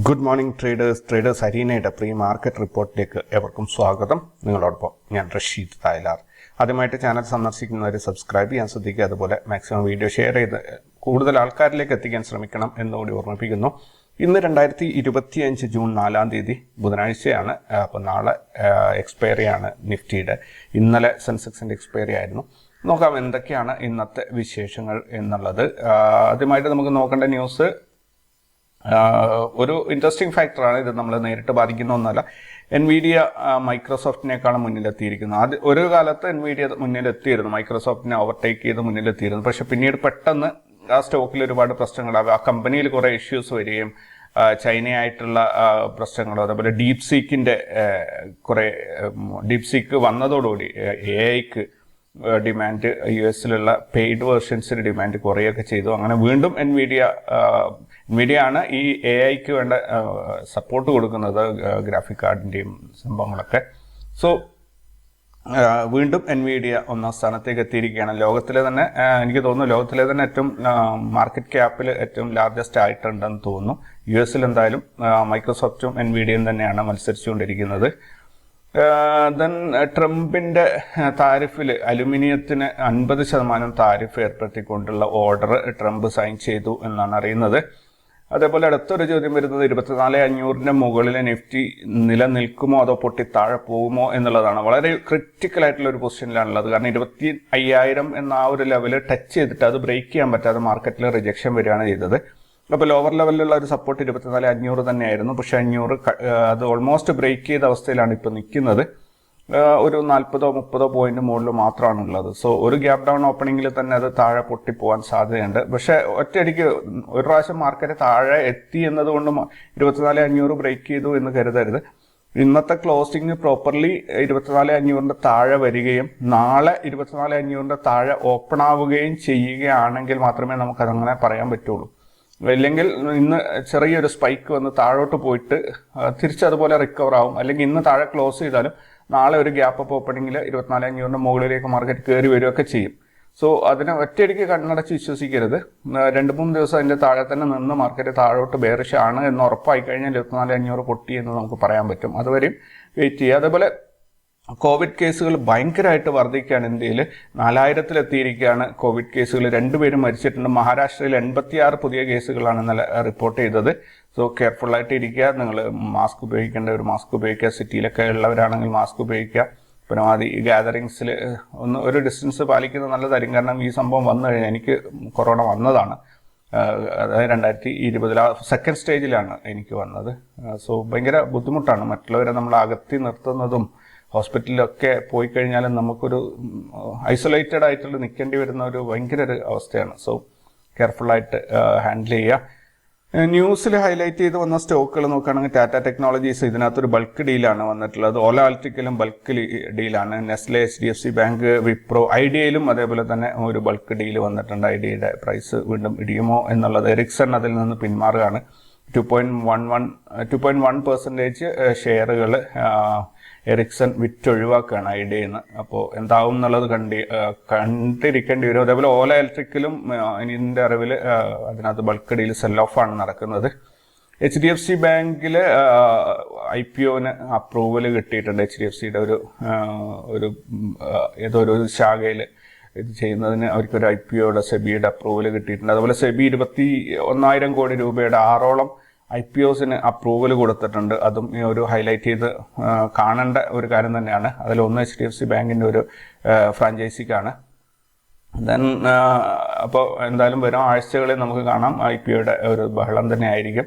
Good morning traders അരീനയുടെ pre market റിപ്പോർട്ടിലേക്ക് എവർക്കും സ്വാഗതം. നിങ്ങളോടൊപ്പം ഞാൻ റഷീദ് തായ്ലാർ. ആദ്യമായിട്ട് ചാനൽ സന്ദർശിക്കുന്നവർ സബ്സ്ക്രൈബ് ചെയ്യാൻ ശ്രദ്ധിക്കുക. അതുപോലെ മാക്സിമം വീഡിയോ ഷെയർ ചെയ്ത് കൂടുതൽ ആൾക്കാരിലേക്ക് എത്തിക്കാൻ ശ്രമിക്കണം എന്നുകൂടി ഓർമ്മിപ്പിക്കുന്നു. ഇന്ന് 2025 ജൂൺ 4 ബുധനാഴ്ചയാണ്. അപ്പോൾ നാളെ എക്സ്പയറിയാണ് നിഫ്റ്റിയുടെ. ഇന്നലെ സെൻസെക്സിൻ്റെ എക്സ്പയറി ആയിരുന്നു. നോക്കാം എന്തൊക്കെയാണ് ഇന്നത്തെ വിശേഷങ്ങൾ എന്നുള്ളത്. ആദ്യമായിട്ട് നമുക്ക് നോക്കേണ്ട ന്യൂസ് ഒരു ഇൻട്രസ്റ്റിംഗ് ഫാക്ടറാണ്. ഇത് നമ്മൾ നേരിട്ട് ബാധിക്കുന്ന ഒന്നല്ല. എൻവിഡിയ മൈക്രോസോഫ്റ്റിനേക്കാളും മുന്നിലെത്തിയിരിക്കുന്നു. ഒരു കാലത്ത് എൻവിഡിയ മുന്നിലെത്തിയിരുന്നു, മൈക്രോസോഫ്റ്റിനെ ഓവർടേക്ക് ചെയ്ത് മുന്നിലെത്തിയിരുന്നു. പക്ഷെ പിന്നീട് പെട്ടെന്ന് ആ സ്റ്റോക്കിൽ ഒരുപാട് പ്രശ്നങ്ങളാകും. ആ കമ്പനിയിൽ കുറേ ഇഷ്യൂസ് വരികയും ചൈനയായിട്ടുള്ള പ്രശ്നങ്ങളോ അതേപോലെ ഡീപ് സീക്ക് വന്നതോടുകൂടി AI ഡിമാൻഡ് US പെയ്ഡ് വേർഷൻസിന് ഡിമാൻഡ് കുറയുകയൊക്കെ ചെയ്തു. അങ്ങനെ വീണ്ടും എൻവിഡിയ ആണ് ഈ AI വേണ്ട സപ്പോർട്ട് കൊടുക്കുന്നത്, ഗ്രാഫിക് കാർഡിൻ്റെയും സംഭവങ്ങളൊക്കെ. സോ വീണ്ടും എൻവിഡിയ ഒന്നാം സ്ഥാനത്തേക്ക് എത്തിയിരിക്കുകയാണ്. എനിക്ക് തോന്നുന്നു ലോകത്തിലെ തന്നെ ഏറ്റവും മാർക്കറ്റ് ക്യാപ്പിൽ ഏറ്റവും ലാർജസ്റ്റ് ആയിട്ടുണ്ടെന്ന് തോന്നുന്നു. US എന്തായാലും മൈക്രോസോഫ്റ്റും എൻവിഡിയയും തന്നെയാണ് മത്സരിച്ചുകൊണ്ടിരിക്കുന്നത്. ട്രംപിൻ്റെ താരിഫിൽ അലുമിനിയത്തിന് 50% താരിഫ് ഏർപ്പെടുത്തിക്കൊണ്ടുള്ള ഓർഡർ ട്രംപ് സൈൻ ചെയ്തു എന്നാണ് അറിയുന്നത്. അതേപോലെ അടുത്തൊരു ചോദ്യം വരുന്നത് 24,500 മുകളിൽ നിഫ്റ്റി നിലനിൽക്കുമോ അതോ പൊട്ടി താഴെ പോകുമോ എന്നുള്ളതാണ്. വളരെ ക്രിട്ടിക്കൽ ആയിട്ടുള്ള ഒരു പൊസിഷനിലാണുള്ളത്. കാരണം 25,000 എന്ന ആ ഒരു ലെവൽ ടച്ച് ചെയ്തിട്ട് അത് ബ്രേക്ക് ചെയ്യാൻ പറ്റാതെ മാർക്കറ്റിൽ റിജക്ഷൻ വരികയാണ് ചെയ്തത്. അപ്പോൾ ലോവർ ലെവലിലുള്ള ഒരു സപ്പോർട്ട് 24,500 തന്നെയായിരുന്നു. പക്ഷേ 500 അത് ഓൾമോസ്റ്റ് ബ്രേക്ക് ചെയ്ത അവസ്ഥയിലാണ് ഇപ്പോൾ നിൽക്കുന്നത്. ഒരു 40-30 പോയിന്റ് മുകളിൽ മാത്രമാണുള്ളത്. സോ ഒരു ഗ്യാപ് ഡൗൺ ഓപ്പണിങ്ങിൽ തന്നെ അത് താഴെ പൊട്ടിപ്പോകാൻ സാധ്യതയുണ്ട്. പക്ഷേ ഒറ്റയടിക്ക് ഒരു പ്രാവശ്യം മാർക്കറ്റ് താഴെ എത്തി എന്നതുകൊണ്ട് 24,500 ബ്രേക്ക് ചെയ്തു എന്ന് കരുതരുത്. ഇന്നത്തെ ക്ലോസിംഗ് പ്രോപ്പർലി 24,500 താഴെ വരികയും നാളെ 24,500 താഴെ ഓപ്പൺ ആവുകയും ചെയ്യുകയാണെങ്കിൽ മാത്രമേ നമുക്കതങ്ങനെ പറയാൻ പറ്റുള്ളൂ. അല്ലെങ്കിൽ ഇന്ന് ചെറിയൊരു സ്പൈക്ക് വന്ന് താഴോട്ട് പോയിട്ട് തിരിച്ചതുപോലെ റിക്കവർ ആവും. അല്ലെങ്കിൽ ഇന്ന് താഴെ ക്ലോസ് ചെയ്താലും നാളെ ഒരു ഗ്യാപ്പ് അപ്പ് ഓപ്പണിങ്ങിൽ 24,500 മുകളിലേക്ക് മാർക്കറ്റ് കയറി വരികയൊക്കെ ചെയ്യും. സോ അതിനെ ഒറ്റയടിക്ക് കണ്ണടച്ച് വിശ്വസിക്കരുത്. 2-3 ദിവസം അതിൻ്റെ താഴെ തന്നെ നിന്ന് മാർക്കറ്റ് താഴോട്ട് ബെയറിഷ് ആണ് എന്ന് ഉറപ്പായി കഴിഞ്ഞാൽ 24,500 പൊട്ടി എന്ന് നമുക്ക് പറയാൻ പറ്റും. അതുവരെയും വെയിറ്റ് ചെയ്യുക. അതേപോലെ കോവിഡ് കേസുകൾ ഭയങ്കരമായിട്ട് വർദ്ധിക്കുകയാണ്. ഇന്ത്യയിൽ 4,000 എത്തിയിരിക്കുകയാണ് കോവിഡ് കേസുകൾ. 2 പേരും മരിച്ചിട്ടുണ്ട്. മഹാരാഷ്ട്രയിൽ 86 പുതിയ കേസുകളാണ് ഇന്നലെ റിപ്പോർട്ട് ചെയ്തത്. സോ കെയർഫുള്ളായിട്ട് ഇരിക്കുക. നിങ്ങൾ മാസ്ക് ഉപയോഗിക്കുക. സിറ്റിയിലൊക്കെ ഉള്ളവരാണെങ്കിൽ മാസ്ക് ഉപയോഗിക്കുക. പരമാവധി ഗ്യാതറിങ്സിൽ ഒരു ഡിസ്റ്റൻസ് പാലിക്കുന്നത് നല്ലതായിരിക്കും. കാരണം ഈ സംഭവം വന്നു കഴിഞ്ഞാൽ എനിക്ക് കൊറോണ വന്നതാണ്. അതായത് 2020 സെക്കൻഡ് സ്റ്റേജിലാണ് എനിക്ക് വന്നത്. സോ ഭയങ്കര ബുദ്ധിമുട്ടാണ്. മറ്റുള്ളവരെ നമ്മൾ അകത്തി നിർത്തുന്നതും ഹോസ്പിറ്റലിലൊക്കെ പോയി കഴിഞ്ഞാലും നമുക്കൊരു ഐസൊലേറ്റഡ് ആയിട്ടുള്ള നിൽക്കേണ്ടി വരുന്ന ഒരു ഭയങ്കര ഒരു അവസ്ഥയാണ്. സോ കെയർഫുള്ളായിട്ട് ഹാൻഡിൽ ചെയ്യുക. ന്യൂസിൽ ഹൈലൈറ്റ് ചെയ്ത് വന്ന സ്റ്റോക്കുകൾ നോക്കുകയാണെങ്കിൽ ടാറ്റ ടെക്നോളജീസ് ഇതിനകത്തൊരു ബൾക്ക് ഡീലാണ് വന്നിട്ടുള്ളത്. ഓല ആൾട്ടിക്കലും ബൾക്ക് ഡീലാണ്. നെസ്ലെ, HDFC ബാങ്ക്, വിപ്രോ, ഐഡിയയിലും അതേപോലെ തന്നെ ഒരു ബൾക്ക് ഡീൽ വന്നിട്ടുണ്ട്. ഐഡിയയുടെ പ്രൈസ് വീണ്ടും ഇടിയുമോ എന്നുള്ളത്. എറിക്സൺ അതിൽ നിന്ന് പിന്മാറുകയാണ്. 2.1% ഷെയറുകൾ എറിക്സൺ വിറ്റൊഴിവാക്കുകയാണ് ഐഡിയയിൽ നിന്ന്. അപ്പോൾ എന്താവും എന്നുള്ളത് കണ്ടിരിക്കേണ്ടി വരും. അതേപോലെ ഓല ഇലക്ട്രിക്കലും ഇതിൻ്റെ അറിവിൽ അതിനകത്ത് ബൾക്ക് ഡീൽ സെൽ ഓഫാണ് നടക്കുന്നത്. HDFC ബാങ്കിൽ IPOന് അപ്രൂവൽ കിട്ടിയിട്ടുണ്ട്. HDFCയുടെ ഏതൊരു ശാഖയിൽ ഇത് ചെയ്യുന്നതിന് അവർക്കൊരു IPOയുടെ സെബിയുടെ അപ്രൂവൽ കിട്ടിയിട്ടുണ്ട്. അതുപോലെ സെബി 21,000 കോടി രൂപയുടെ 6ഓളം IPOസിന് അപ്രൂവൽ കൊടുത്തിട്ടുണ്ട്. അതും ഒരു ഹൈലൈറ്റ് ചെയ്ത് കാണേണ്ട ഒരു കാര്യം തന്നെയാണ്. അതിലൊന്ന് HDFC ബാങ്കിൻ്റെ ഒരു ഫ്രാഞ്ചൈസിക്കാണ്. അപ്പോൾ എന്തായാലും വരും ആഴ്ചകളിൽ നമുക്ക് കാണാം IPOയുടെ ഒരു ബഹളം തന്നെ ആയിരിക്കും.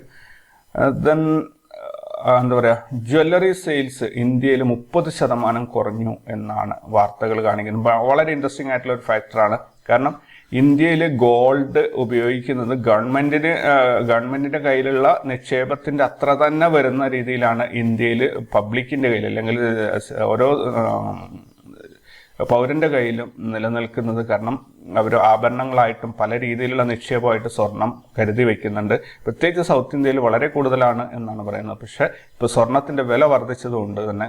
ജ്വല്ലറി സെയിൽസ് ഇന്ത്യയിൽ 30% കുറഞ്ഞു എന്നാണ് വാർത്തകൾ കാണിക്കുന്നത്. വളരെ ഇൻട്രസ്റ്റിംഗ് ആയിട്ടുള്ള ഒരു ഫാക്ടറാണ്. കാരണം ഇന്ത്യയിൽ ഗോൾഡ് ഉപയോഗിക്കുന്നത് ഗവൺമെന്റിന്റെ കയ്യിലുള്ള നിക്ഷേപത്തിന്റെ അത്ര തന്നെ വരുന്ന രീതിയിലാണ് ഇന്ത്യയിൽ പബ്ലിക്കിന്റെ കയ്യിൽ അല്ലെങ്കിൽ ഓരോ പൗരന്റെ കയ്യിലും നിലനിൽക്കുന്നത്. കാരണം അവർ ആഭരണങ്ങളായിട്ടും പല രീതിയിലുള്ള നിക്ഷേപമായിട്ട് സ്വർണം കരുതി വയ്ക്കുന്നുണ്ട്. പ്രത്യേകിച്ച് സൗത്ത് ഇന്ത്യയിൽ വളരെ കൂടുതലാണ് എന്നാണ് പറയുന്നത്. പക്ഷേ ഇപ്പോൾ സ്വർണത്തിന്റെ വില വർദ്ധിച്ചതുകൊണ്ട് തന്നെ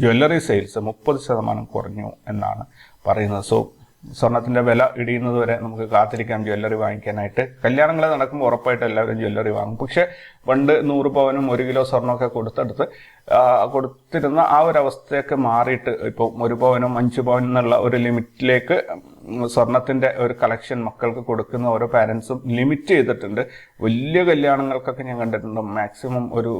ജ്വല്ലറി സെയിൽസ് 30% കുറഞ്ഞു എന്നാണ് പറയുന്നത്. സോ സ്വർണത്തിന്റെ വില ഇടിയുന്നത് വരെ നമുക്ക് കാത്തിരിക്കാം ജ്വല്ലറി വാങ്ങിക്കാനായിട്ട്. കല്യാണങ്ങൾ നടക്കുമ്പോൾ ഉറപ്പായിട്ട് എല്ലാവരും ജ്വല്ലറി വാങ്ങും. പക്ഷേ പണ്ട് 100 പവനും 1 കിലോ സ്വർണ്ണമൊക്കെ കൊടുത്തിരുന്ന ആ ഒരു അവസ്ഥയൊക്കെ മാറിയിട്ട് ഇപ്പോൾ 1 പവനും 5 പവനും എന്നുള്ള ഒരു ലിമിറ്റിലേക്ക് സ്വർണത്തിന്റെ ഒരു കളക്ഷൻ മക്കൾക്ക് കൊടുക്കുന്ന ഓരോ പാരന്റ്സും ലിമിറ്റ് ചെയ്തിട്ടുണ്ട്. വലിയ കല്യാണങ്ങൾക്കൊക്കെ ഞാൻ കണ്ടിട്ടുണ്ട് മാക്സിമം ഒരു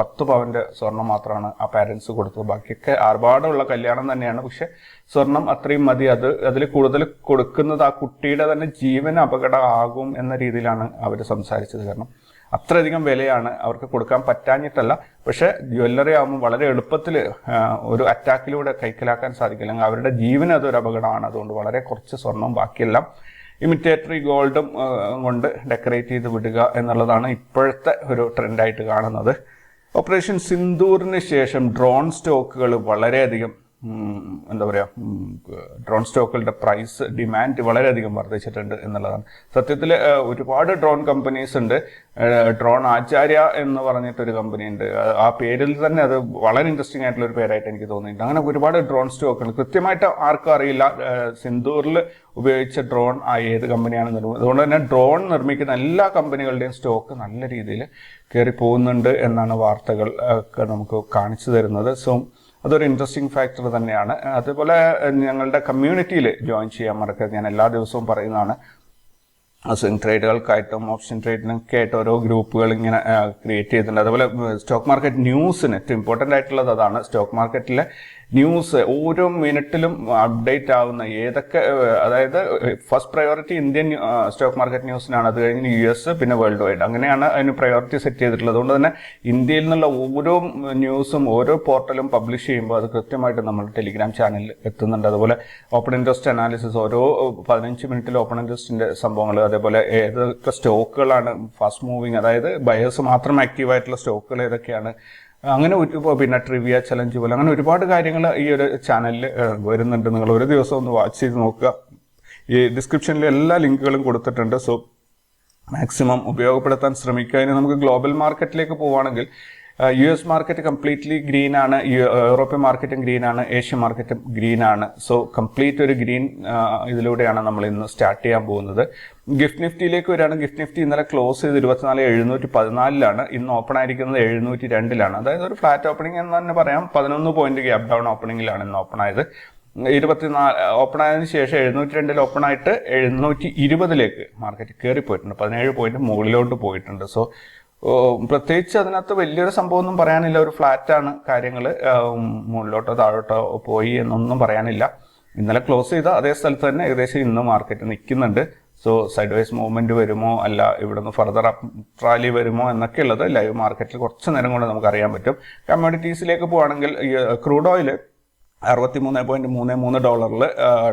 10 പവന്റെ സ്വർണം മാത്രമാണ് ആ പാരന്റ്സ് കൊടുത്തത്. ബാക്കിയൊക്കെ ആർഭാടമുള്ള കല്യാണം തന്നെയാണ്, പക്ഷെ സ്വർണം അത്രയും മതി. അതിൽ കൂടുതൽ കൊടുക്കുന്നത് ആ കുട്ടിയുടെ തന്നെ ജീവന് അപകടമാകും എന്ന രീതിയിലാണ് അവർ സംസാരിച്ചത്. കാരണം അത്രയധികം വിലയാണ് അവർക്ക് കൊടുക്കാൻ പറ്റാഞ്ഞിട്ടല്ല, പക്ഷെ ജ്വല്ലറി ആകുമ്പോൾ വളരെ എളുപ്പത്തിൽ ഒരു അറ്റാക്കിലൂടെ കൈക്കലാക്കാൻ സാധിക്കില്ല, അല്ലെങ്കിൽ അവരുടെ ജീവന് അതൊരു അപകടമാണ്. അതുകൊണ്ട് വളരെ കുറച്ച് സ്വർണം, ബാക്കിയെല്ലാം ഇമിറ്റേറ്ററി ഗോൾഡും കൊണ്ട് ഡെക്കറേറ്റ് ചെയ്ത് വിടുക എന്നുള്ളതാണ് ഇപ്പോഴത്തെ ഒരു ട്രെൻഡായിട്ട് കാണുന്നത്. ഓപ്പറേഷൻ സിന്ദൂറിന് ശേഷം ഡ്രോൺ സ്റ്റോക്കുകൾ വളരെയധികം എന്താ പറയുക, ഡ്രോൺ സ്റ്റോക്കുകളുടെ പ്രൈസ് ഡിമാൻഡ് വളരെയധികം വർദ്ധിച്ചിട്ടുണ്ട് എന്നുള്ളതാണ്. സത്യത്തിൽ ഒരുപാട് ഡ്രോൺ കമ്പനീസ് ഉണ്ട്. ഡ്രോൺ ആചാര്യ എന്ന് പറഞ്ഞിട്ടൊരു കമ്പനി ഉണ്ട്. ആ പേരിൽ തന്നെ അത് വളരെ ഇൻട്രസ്റ്റിംഗ് ആയിട്ടുള്ള ഒരു പേരായിട്ട് എനിക്ക് തോന്നിയിട്ടുണ്ട്. അങ്ങനെ ഒരുപാട് ഡ്രോൺ സ്റ്റോക്കുകൾ കൃത്യമായിട്ട് ആർക്കും അറിയില്ല സിന്ദൂറിൽ ഉപയോഗിച്ച ഡ്രോൺ ഏത് കമ്പനിയാണ് നിർമ്മിക്കുന്നത്. അതുകൊണ്ട് തന്നെ ഡ്രോൺ നിർമ്മിക്കുന്ന എല്ലാ കമ്പനികളുടെയും സ്റ്റോക്ക് നല്ല രീതിയിൽ കയറി പോകുന്നുണ്ട് എന്നാണ് വാർത്തകൾ ഒക്കെ നമുക്ക് കാണിച്ചു തരുന്നത്. സോ അതൊരു ഇൻട്രസ്റ്റിംഗ് ഫാക്ടർ തന്നെയാണ്. അതുപോലെ ഞങ്ങളുടെ കമ്മ്യൂണിറ്റിയിൽ ജോയിൻ ചെയ്യാൻ മറക്കരുത്. ഞാൻ എല്ലാ ദിവസവും പറയുന്നതാണ്, സ്വിംഗ് ട്രേഡുകൾക്കായിട്ടും ഓപ്ഷൻ ട്രേഡിനൊക്കെ ആയിട്ട് ഓരോ ഗ്രൂപ്പുകൾ ഇങ്ങനെ ക്രിയേറ്റ് ചെയ്തിട്ടുണ്ട്. അതുപോലെ സ്റ്റോക്ക് മാർക്കറ്റ് ന്യൂസിന് ഏറ്റവും ഇമ്പോർട്ടൻ്റ് ആയിട്ടുള്ളത് അതാണ്. സ്റ്റോക്ക് മാർക്കറ്റിലെ ന്യൂസ് ഓരോ മിനിറ്റിലും അപ്ഡേറ്റ് ആവുന്ന ഏതൊക്കെ, അതായത് first priority Indian stock market ന്യൂസിനാണ്, അത് കഴിഞ്ഞ് US, പിന്നെ വേൾഡ് വൈഡ്, അങ്ങനെയാണ് അതിന് പ്രയോറിറ്റി സെറ്റ് ചെയ്തിട്ടുള്ളത്. അതുകൊണ്ട് തന്നെ ഇന്ത്യയിൽ നിന്നുള്ള ഓരോ ന്യൂസും ഓരോ പോർട്ടലും പബ്ലിഷ് ചെയ്യുമ്പോൾ അത് കൃത്യമായിട്ട് നമ്മൾ ടെലിഗ്രാം ചാനലിൽ എത്തുന്നുണ്ട്. അതുപോലെ ഓപ്പൺ ഇൻട്രസ്റ്റ് അനാലിസിസ് ഓരോ 15 മിനിറ്റിൽ ഓപ്പൺ ഇൻട്രസ്റ്റിന്റെ സംഭവങ്ങൾ, അതേപോലെ ഏതൊക്കെ സ്റ്റോക്കുകളാണ് ഫാസ്റ്റ് മൂവിങ്, അതായത് ബയേഴ്സ് മാത്രം ആക്റ്റീവായിട്ടുള്ള സ്റ്റോക്കുകൾ ഏതൊക്കെയാണ്, അങ്ങനെ പിന്നെ ട്രിവിയ ചലഞ്ച് പോലെ അങ്ങനെ ഒരുപാട് കാര്യങ്ങൾ ഈ ഒരു ചാനലിൽ വരുന്നുണ്ട്. നിങ്ങൾ ഒരു ദിവസം ഒന്ന് വാച്ച് ചെയ്ത് നോക്കുക. ഈ ഡിസ്ക്രിപ്ഷനിൽ എല്ലാ ലിങ്കുകളും കൊടുത്തിട്ടുണ്ട്. സോ മാക്സിമം ഉപയോഗപ്പെടുത്താൻ ശ്രമിക്കുക. ഇനി നമുക്ക് ഗ്ലോബൽ മാർക്കറ്റിലേക്ക് പോവുകയാണെങ്കിൽ US മാർക്കറ്റ് കംപ്ലീറ്റ്ലി ഗ്രീൻ ആണ്, യൂറോപ്യൻ മാർക്കറ്റും ഗ്രീൻ ആണ്, ഏഷ്യൻ മാർക്കറ്റും ഗ്രീൻ ആണ്. സോ കംപ്ലീറ്റ് ഒരു ഗ്രീൻ ഇതിലൂടെയാണ് നമ്മൾ ഇന്ന് സ്റ്റാർട്ട് ചെയ്യാൻ പോകുന്നത്. ഗിഫ്റ്റ് നിഫ്റ്റിയിലേക്ക് വരികയാണ്. ഗിഫ്റ്റ് നിഫ്റ്റി ഇന്നലെ ക്ലോസ് ചെയ്ത് 24,714 ഇന്ന് ഓപ്പൺ ആയിരിക്കുന്നത് 702 അതായത് ഒരു ഫ്ലാറ്റ് ഓപ്പണിംഗ് എന്ന് തന്നെ പറയാം. 11 പോയിന്റ് ഗ്യാപ് ഡൗൺ ഓപ്പണിംഗിലാണ് ഇന്ന് ഓപ്പൺ ആയത്. 24 ഓപ്പൺ ആയതിനു ശേഷം 702 ഓപ്പൺ ആയിട്ട് 720 മാർക്കറ്റ് കയറിപ്പോയിട്ടുണ്ട്. 17 പോയിന്റ് മുകളിലോട്ട് പോയിട്ടുണ്ട്. സോ പ്രത്യേകിച്ച് അതിനകത്ത് വലിയൊരു സംഭവമൊന്നും പറയാനില്ല. ഒരു ഫ്ലാറ്റാണ് കാര്യങ്ങൾ, മുകളിലോട്ടോ താഴോട്ടോ പോയി എന്നൊന്നും പറയാനില്ല. ഇന്നലെ ക്ലോസ് ചെയ്ത അതേ സ്ഥലത്ത് തന്നെ ഏകദേശം ഇന്ന് മാർക്കറ്റ് നിൽക്കുന്നുണ്ട്. സോ സൈഡ് വൈസ് മൂവ്മെന്റ് വരുമോ അല്ല ഇവിടുന്ന് ഫർദർ അപ്പ് റാലി വരുമോ എന്നൊക്കെ ഉള്ളത് ലൈവ് മാർക്കറ്റിൽ കുറച്ച് നേരം കൊണ്ട് നമുക്ക് അറിയാൻ പറ്റും. കമ്മോഡിറ്റീസിലേക്ക് പോവുകയാണെങ്കിൽ ക്രൂഡ് ഓയിൽ $63.33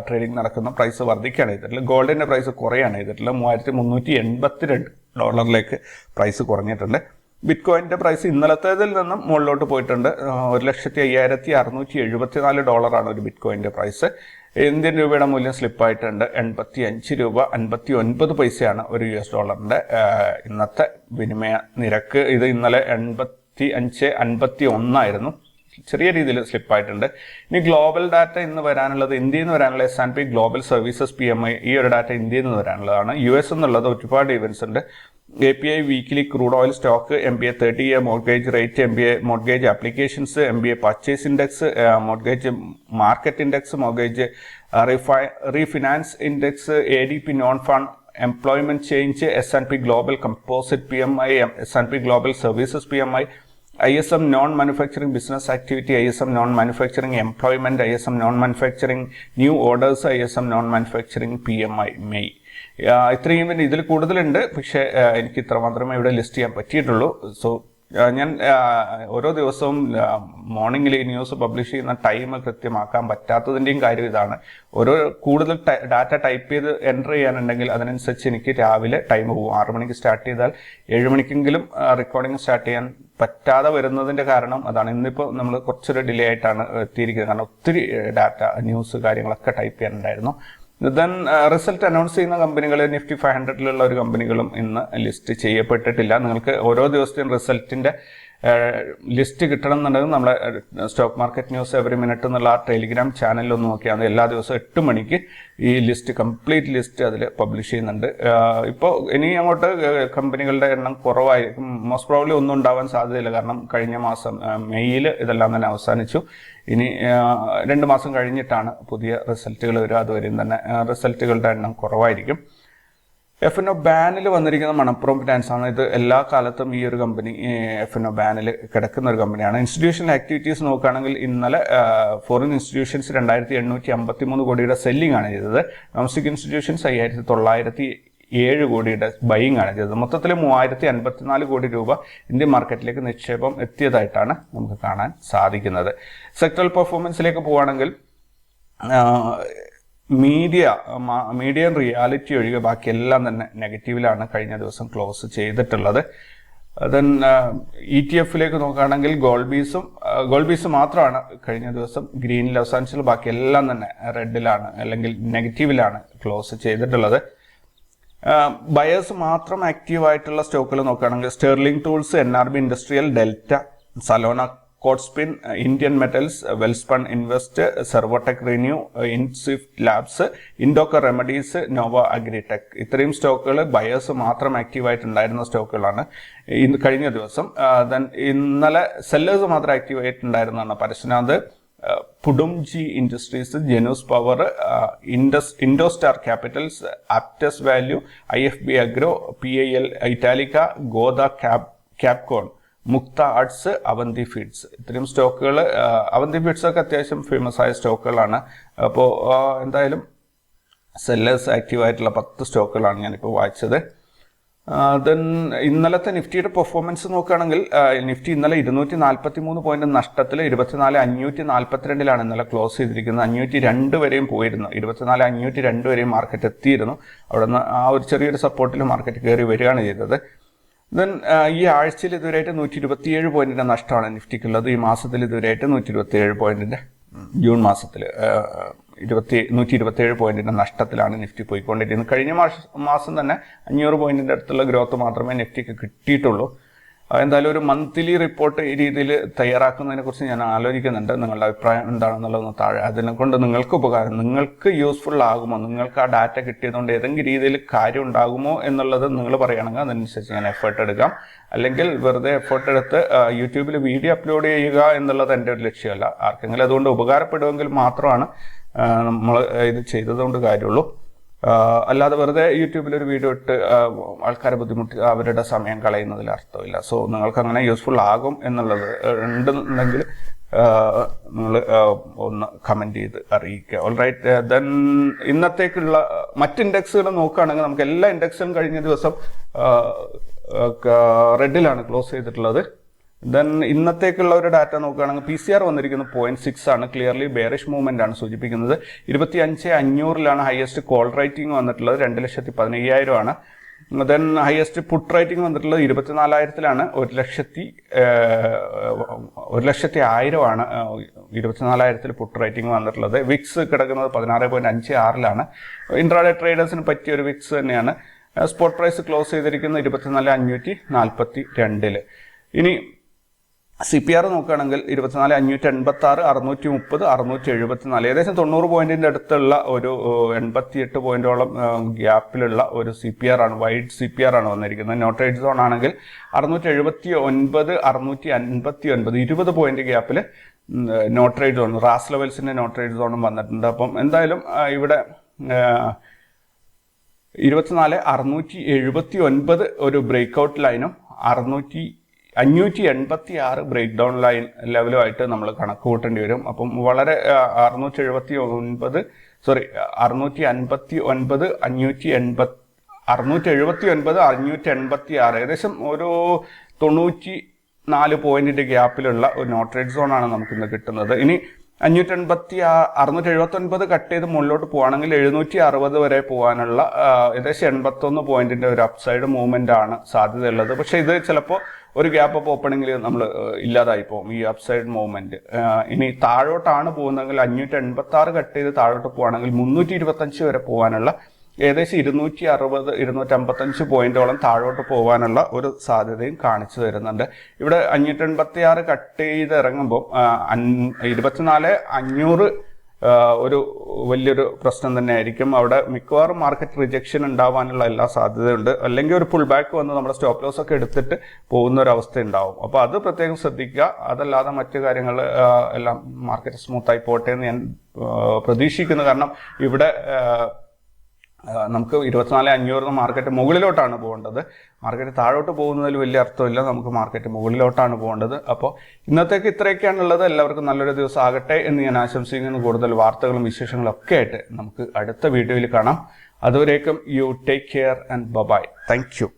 ട്രേഡിംഗ് നടക്കുന്ന പ്രൈസ് വർദ്ധിക്കുകയാണ് ചെയ്തിട്ടുള്ളത്. ഗോൾഡിന്റെ പ്രൈസ് കുറയാണ് ചെയ്തിട്ടുള്ളത്. $3,382 പ്രൈസ് കുറഞ്ഞിട്ടുണ്ട്. ബിറ്റ് കോയിന്റെ പ്രൈസ് ഇന്നലത്തേതിൽ നിന്നും മുകളിലോട്ട് പോയിട്ടുണ്ട്. $1,56,674 ഒരു ബിറ്റ് കോയിന്റെ പ്രൈസ്. ഇന്ത്യൻ രൂപയുടെ മൂല്യം സ്ലിപ്പായിട്ടുണ്ട്. 85 രൂപ 59 പൈസയാണ് ഒരു $1 ഇന്നത്തെ വിനിമയ നിരക്ക്. ഇത് ഇന്നലെ 85.51 ആയിരുന്നു. ചെറിയ രീതിയിൽ സ്ലിപ്പായിട്ടുണ്ട്. ഇനി ഗ്ലോബൽ ഡാറ്റ ഇന്ന് വരാനുള്ളത്, ഇന്ത്യയിൽ നിന്ന് വരാനുള്ള S&P ഗ്ലോബൽ സർവീസസ് PMI, ഈ ഒരു ഡാറ്റ ഇന്ത്യയിൽ നിന്ന് വരാനുള്ളതാണ്. US എന്നുള്ളത് ഒരുപാട് ഇവന്റ്സ് ഉണ്ട്. API weekly crude oil stock, MBA 30-year mortgage rate, MBA mortgage applications, MBA purchase index, mortgage market index, mortgage refinance index, ADP non fund employment change, S&P global composite PMI, S&P global services PMI, ISM non manufacturing business activity, ISM non manufacturing employment, ISM non manufacturing new orders, ISM non manufacturing PMI May. ഇത്രയും ഇതിൽ കൂടുതലുണ്ട്, പക്ഷേ എനിക്ക് ഇത്ര മാത്രമേ ഇവിടെ list ചെയ്യാൻ പറ്റിയിട്ടുള്ളൂ. So ഞാൻ ഓരോ ദിവസവും മോർണിംഗിൽ ഈ ന്യൂസ് പബ്ലിഷ് ചെയ്യുന്ന ടൈം കൃത്യമാക്കാൻ പറ്റാത്തതിൻ്റെയും കാര്യം ഇതാണ്. കൂടുതൽ ഡാറ്റ ടൈപ്പ് ചെയ്ത് എൻ്റർ ചെയ്യാനുണ്ടെങ്കിൽ അതിനനുസരിച്ച് എനിക്ക് രാവിലെ ടൈം പോകും. 6 മണിക്ക് സ്റ്റാർട്ട് ചെയ്താൽ 7 മണിക്കെങ്കിലും റെക്കോർഡിംഗ് സ്റ്റാർട്ട് ചെയ്യാൻ പറ്റാതെ വരുന്നതിൻ്റെ കാരണം അതാണ്. ഇന്നിപ്പോൾ നമ്മൾ കുറച്ചൊരു ഡിലേ ആയിട്ടാണ് എത്തിയിരിക്കുന്നത്. കാരണം ഒത്തിരി ഡാറ്റ ന്യൂസ് കാര്യങ്ങളൊക്കെ ടൈപ്പ് ചെയ്യാനുണ്ടായിരുന്നു. ദെൻ റിസൾട്ട് അനൗൺസ് ചെയ്യുന്ന കമ്പനികൾ നിഫ്റ്റി 500-ലുള്ള ഒരു കമ്പനികളും ഇന്ന് ലിസ്റ്റ് ചെയ്യപ്പെട്ടിട്ടില്ല. നിങ്ങൾക്ക് ഓരോ ദിവസത്തെയും റിസൾട്ടിന്റെ ലിസ്റ്റ് കിട്ടണം എന്നുണ്ടെങ്കിൽ നമ്മളെ stock market news every minute എന്നുള്ള ആ ടെലിഗ്രാം ചാനലിൽ ഒന്ന് നോക്കിയാൽ മതി. എല്ലാ ദിവസവും 8 മണിക്ക് ഈ ലിസ്റ്റ് കംപ്ലീറ്റ് ലിസ്റ്റ് അതിൽ പബ്ലിഷ് ചെയ്യുന്നുണ്ട്. ഇപ്പോൾ ഇനി അങ്ങോട്ട് കമ്പനികളുടെ എണ്ണം കുറവായിരിക്കും. മോസ്റ്റ് പ്രോബ്ലി ഒന്നും ഉണ്ടാവാൻ സാധ്യതയില്ല. കാരണം കഴിഞ്ഞ മാസം മെയ്യിൽ ഇതെല്ലാം തന്നെ അവസാനിച്ചു. ഇനി 2 മാസം കഴിഞ്ഞിട്ടാണ് പുതിയ റിസൾട്ടുകൾ വരിക. അതുവരെയും തന്നെ റിസൾട്ടുകളുടെ എണ്ണം കുറവായിരിക്കും. F&O ബാനിൽ വന്നിരിക്കുന്ന മണപ്പുറം ഫിനാൻസ് ആണ്. ഇത് എല്ലാ കാലത്തും ഈ ഒരു കമ്പനി F&O ബാനിൽ കിടക്കുന്ന ഒരു കമ്പനിയാണ്. ഇൻസ്റ്റിറ്റ്യൂഷണൽ ആക്ടിവിറ്റീസ് നോക്കുകയാണെങ്കിൽ ഇന്നലെ ഫോറിൻ ഇൻസ്റ്റിറ്റ്യൂഷൻസ് 2853 കോടിയുടെ സെല്ലിംഗ് ആണ് ചെയ്തത്. ഡൊമസ്റ്റിക് ഇൻസ്റ്റിറ്റ്യൂഷൻസ് 5907 കോടിയുടെ ബൈയിങ് ആണ് ചെയ്തത്. മൊത്തത്തിൽ 3054 കോടി രൂപ ഇന്ത്യൻ മാർക്കറ്റിലേക്ക് നിക്ഷേപം എത്തിയതായിട്ടാണ് നമുക്ക് കാണാൻ സാധിക്കുന്നത്. സെക്ടറൽ പെർഫോമൻസിലേക്ക് പോവുകയാണെങ്കിൽ മീഡിയ റിയാലിറ്റി ഒഴികെ ബാക്കിയെല്ലാം തന്നെ നെഗറ്റീവിലാണ് കഴിഞ്ഞ ദിവസം ക്ലോസ് ചെയ്തിട്ടുള്ളത്. ദെൻ ETF നോക്കുകയാണെങ്കിൽ ഗോൾഡ് ബീസ് മാത്രമാണ് കഴിഞ്ഞ ദിവസം ഗ്രീനിൽ അവസാനിച്ചുള്ള. ബാക്കിയെല്ലാം തന്നെ റെഡിലാണ് അല്ലെങ്കിൽ നെഗറ്റീവിലാണ് ക്ലോസ് ചെയ്തിട്ടുള്ളത്. ബയേഴ്സ് മാത്രം ആക്റ്റീവായിട്ടുള്ള സ്റ്റോക്കുകൾ നോക്കുകയാണെങ്കിൽ Sterling Tools, NRB Industrial, Delta, Salona, Cotspin, Indian Metals, Welspun Invest, Servotech Renew, Inswift Labs, Indoco Remedies, Nova Agritech. ഇത്രയും സ്റ്റോക്കുകൾ ബയേഴ്സ് മാത്രം ആക്റ്റീവായിട്ടുണ്ടായിരുന്ന സ്റ്റോക്കുകളാണ് കഴിഞ്ഞ ദിവസം. ദെൻ ഇന്നലെ സെല്ലേഴ്സ് മാത്രം ആക്റ്റീവായിട്ടുണ്ടായിരുന്നതാണ് Parsvnath, Pudumjee Industries, Genus Power, Indostar Capitals, Aptus Value, IFB Agro, PIL Italica, Goda Capcon, Mukta Arts, Avanti feeds. ഇത്രയും സ്റ്റോക്കുകൾ, അവന്തി ഫീഡ്സ് ഒക്കെ അത്യാവശ്യം ഫേമസ് ആയ സ്റ്റോക്കുകളാണ്. അപ്പോൾ എന്തായാലും സെല്ലേഴ്സ് ആക്റ്റീവായിട്ടുള്ള 10 സ്റ്റോക്കുകളാണ് ഞാനിപ്പോൾ വായിച്ചത്. ദെൻ ഇന്നലത്തെ നിഫ്റ്റിയുടെ പെർഫോമൻസ് നോക്കുകയാണെങ്കിൽ നിഫ്റ്റി ഇന്നലെ 243 പോയിന്റ് നഷ്ടത്തിൽ 24,542 ഇന്നലെ ക്ലോസ് ചെയ്തിരിക്കുന്നത്. 502 വരെയും പോയിരുന്നു. 24,502 വരെയും മാർക്കറ്റ് എത്തിയിരുന്നു. അവിടെ നിന്ന് ആ ഒരു ചെറിയൊരു സപ്പോർട്ടിൽ മാർക്കറ്റ് കയറി വരികയാണ് ചെയ്തത്. ദെൻ ഈ ആഴ്ചയിൽ ഇതുവരെയായിട്ട് 127 പോയിന്റിന്റെ നഷ്ടമാണ് നിഫ്റ്റിക്കുള്ളത്. ഈ മാസത്തിൽ ഇതുവരെയായിട്ട് 127 പോയിന്റിന്റെ, ജൂൺ മാസത്തിൽ 127 പോയിന്റിന്റെ നഷ്ടത്തിലാണ് നിഫ്റ്റി പോയിക്കൊണ്ടിരിക്കുന്നത്. കഴിഞ്ഞ മാസം തന്നെ 500 പോയിന്റിന്റെ അടുത്തുള്ള ഗ്രോത്ത് മാത്രമേ നിഫ്റ്റിക്ക് കിട്ടിയിട്ടുള്ളൂ. എന്തായാലും ഒരു മന്ത്ലി റിപ്പോർട്ട് ഈ രീതിയിൽ തയ്യാറാക്കുന്നതിനെ കുറിച്ച് ഞാൻ ആലോചിക്കുന്നുണ്ട്. നിങ്ങളുടെ അഭിപ്രായം എന്താണെന്നുള്ളതൊന്ന് താഴെ. അതിനെ കൊണ്ട് നിങ്ങൾക്ക് ഉപകാരം, നിങ്ങൾക്ക് യൂസ്ഫുൾ ആകുമോ, നിങ്ങൾക്ക് ആ ഡാറ്റ കിട്ടിയതുകൊണ്ട് ഏതെങ്കിലും രീതിയിൽ കാര്യം ഉണ്ടാകുമോ എന്നുള്ളത് നിങ്ങൾ പറയുകയാണെങ്കിൽ അതനുസരിച്ച് ഞാൻ എഫേർട്ട് എടുക്കാം. അല്ലെങ്കിൽ വെറുതെ എഫേർട്ട് എടുത്ത് യൂട്യൂബിൽ വീഡിയോ അപ്ലോഡ് ചെയ്യുക എന്നുള്ളത് എൻ്റെ ഒരു ലക്ഷ്യമല്ല. ആർക്കെങ്കിലും അതുകൊണ്ട് ഉപകാരപ്പെടുമെങ്കിൽ മാത്രമാണ് നമ്മൾ ഇത് ചെയ്തതുകൊണ്ട് കാര്യമുള്ളൂ. അല്ലാതെ വെറുതെ യൂട്യൂബിൽ ഒരു വീഡിയോ ഇട്ട് ആൾക്കാരെ ബുദ്ധിമുട്ടി അവരുടെ സമയം കളയുന്നതിൽ അർത്ഥമില്ല. സോ നിങ്ങൾക്ക് അങ്ങനെ യൂസ്ഫുൾ ആകും എന്നുള്ളത് ഉണ്ടെന്നുണ്ടെങ്കിൽ നിങ്ങൾ ഒന്ന് കമൻറ്റ് ചെയ്ത് അറിയിക്കുക. ഓൾറൈറ്റ്. ദെൻ ഇന്നത്തേക്കുള്ള മറ്റ് ഇൻഡെക്സുകൾ നോക്കുകയാണെങ്കിൽ നമുക്ക് എല്ലാ ഇൻഡെക്സും കഴിഞ്ഞ ദിവസം റെഡിലാണ് ക്ലോസ് ചെയ്തിട്ടുള്ളത്. ദെൻ ഇന്നത്തേക്കുള്ള ഒരു ഡാറ്റ നോക്കുകയാണെങ്കിൽ PCR വന്നിരിക്കുന്നത് 0.6 ആണ്. ക്ലിയർലി ബെയറിഷ് മൂവ്മെന്റ് ആണ് സൂചിപ്പിക്കുന്നത്. 25,500 ഹയസ്റ്റ് കോൾ റേറ്റിംഗ് വന്നിട്ടുള്ളത്. 2,15,000 ആണ്. ദെൻ ഹയസ്റ്റ് പുട്ട് റേറ്റിംഗ് വന്നിട്ടുള്ളത് 24,000 1,00,000 ആണ്. 24,000 പുട്ട് റേറ്റിംഗ് വന്നിട്ടുള്ളത്. വിക്സ് കിടക്കുന്നത് 16.56 ഇൻട്രാഡേ ട്രേഡേഴ്സിന് പറ്റിയ ഒരു വിക്സ് തന്നെയാണ്. സ്പോട്ട് പ്രൈസ് ക്ലോസ് ചെയ്തിരിക്കുന്നത് 24,542. ഇനി CPR നോക്കുകയാണെങ്കിൽ 24,586, 630, 674, ഏകദേശം 90 പോയിന്റിന്റെ അടുത്തുള്ള ഒരു 88 പോയിന്റോളം ഗ്യാപ്പിലുള്ള ഒരു CPR ആണ്, വൈഡ് CPR ആണ് വന്നിരിക്കുന്നത്. നോ ട്രേഡ് സോൺ ആണെങ്കിൽ 679, 659, 20 പോയിന്റ് ഗ്യാപ്പിൽ നോ ട്രേഡ് സോൺ, റാസ് ലെവൽസിന്റെ നോ ട്രേഡ് സോണും വന്നിട്ടുണ്ട്. അപ്പം എന്തായാലും ഇവിടെ 24,679 ഒരു ബ്രേക്ക്ഔട്ട് ലൈനും 586 ബ്രേക്ക് ഡൗൺ ലൈൻ ലെവലുമായിട്ട് നമ്മൾ കണക്ക് കൂട്ടേണ്ടി വരും. അപ്പം വളരെ 679, 586, ഏകദേശം ഒരു 94 പോയിന്റിന്റെ ഗ്യാപ്പിലുള്ള ഒരു നോ ട്രേഡ് സോൺ ആണ് നമുക്കിന്ന് കിട്ടുന്നത്. ഇനി 679 കട്ട് ചെയ്ത് മുകളിലോട്ട് പോവുകയാണെങ്കിൽ 760 വരെ പോകാനുള്ള ഏകദേശം 81 പോയിന്റിന്റെ ഒരു അപ്സൈഡ് മൂവ്മെന്റ് ആണ് സാധ്യതയുള്ളത്. പക്ഷെ ഇത് ചിലപ്പോൾ ഒരു ഗ്യാപ്പ് അപ്പ് ഓപ്പണിംഗിൽ നമ്മൾ ഇല്ലാതായി പോകും ഈ അപ്സൈഡ് മൂവ്മെന്റ്. ഇനി താഴോട്ടാണ് പോകുന്നതെങ്കിൽ 586 കട്ട് ചെയ്ത് താഴോട്ട് പോവുകയാണെങ്കിൽ 325 വരെ പോകാനുള്ള ഏകദേശം 260 255 പോയിന്റോളം താഴോട്ട് പോകാനുള്ള ഒരു സാധ്യതയും കാണിച്ചു തരുന്നുണ്ട്. ഇവിടെ 586 കട്ട് ചെയ്ത് ഇറങ്ങുമ്പോൾ 24,500 ഒരു വലിയൊരു പ്രശ്നം തന്നെയായിരിക്കും. അവിടെ മിക്കവാറും മാർക്കറ്റ് റിജക്ഷൻ ഉണ്ടാവാനുള്ള എല്ലാ സാധ്യതയുണ്ട്. അല്ലെങ്കിൽ ഒരു പുൾ ബാക്ക് വന്ന് നമ്മുടെ സ്റ്റോപ്പ് ലോസ് ഒക്കെ എടുത്തിട്ട് പോകുന്ന ഒരു അവസ്ഥ ഉണ്ടാവും. അപ്പോൾ അത് പ്രത്യേകം ശ്രദ്ധിക്കുക. അതല്ലാതെ മറ്റു കാര്യങ്ങൾ എല്ലാം മാർക്കറ്റ് സ്മൂത്തായി പോട്ടെ എന്ന് ഞാൻ പ്രതീക്ഷിക്കുന്നു. കാരണം ഇവിടെ നമുക്ക് 24,500 മാർക്കറ്റ് മുകളിലോട്ടാണ് പോകേണ്ടത്. മാർക്കറ്റ് താഴോട്ട് പോകുന്നതിൽ വലിയ അർത്ഥമില്ല. നമുക്ക് മാർക്കറ്റ് മുകളിലോട്ടാണ് പോകേണ്ടത്. അപ്പോൾ ഇന്നത്തേക്ക് ഇത്രയൊക്കെയാണുള്ളത്. എല്ലാവർക്കും നല്ലൊരു ദിവസം ആകട്ടെ എന്ന് ഞാൻ ആശംസിക്കുന്നു. കൂടുതൽ വാർത്തകളും വിശേഷങ്ങളും ഒക്കെ ആയിട്ട് നമുക്ക് അടുത്ത വീഡിയോയിൽ കാണാം. അതുവരേക്കും you take care and bye. Thank U.